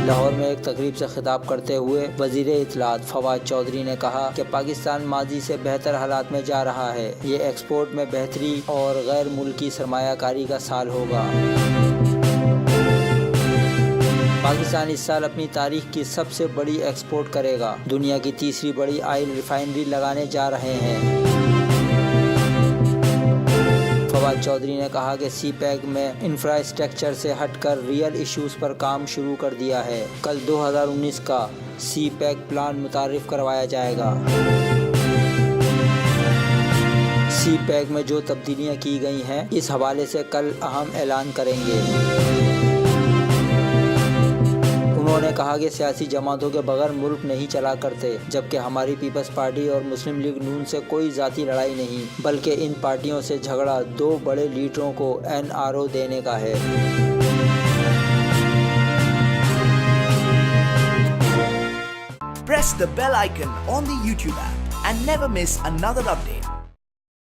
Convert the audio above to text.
لاہور میں ایک تقریب سے خطاب کرتے ہوئے وزیر اطلاعات فواد چودھری نے کہا کہ پاکستان ماضی سے بہتر حالات میں جا رہا ہے. یہ ایکسپورٹ میں بہتری اور غیر ملکی سرمایہ کاری کا سال ہوگا. پاکستان اس سال اپنی تاریخ کی سب سے بڑی ایکسپورٹ کرے گا. دنیا کی تیسری بڑی آئل ریفائنری لگانے جا رہے ہیں. فواد چودھری نے کہا کہ سی پیک میں انفراسٹرکچر سے ہٹ کر ریئل ایشوز پر کام شروع کر دیا ہے. کل 2019 کا سی پیک پلان متعارف کروایا جائے گا. سی پیک میں جو تبدیلیاں کی گئی ہیں اس حوالے سے کل اہم اعلان کریں گے. انہوں نے کہا کہ سیاسی جماعتوں کے بغیر ملک نہیں چلا کرتے، جبکہ ہماری پیپلز پارٹی اور مسلم لیگ نون سے کوئی ذاتی لڑائی نہیں، بلکہ ان پارٹیوں سے جھگڑا دو بڑے لیڈروں کو NRO دینے کا ہے. Press the bell icon on the YouTube app and never miss another update.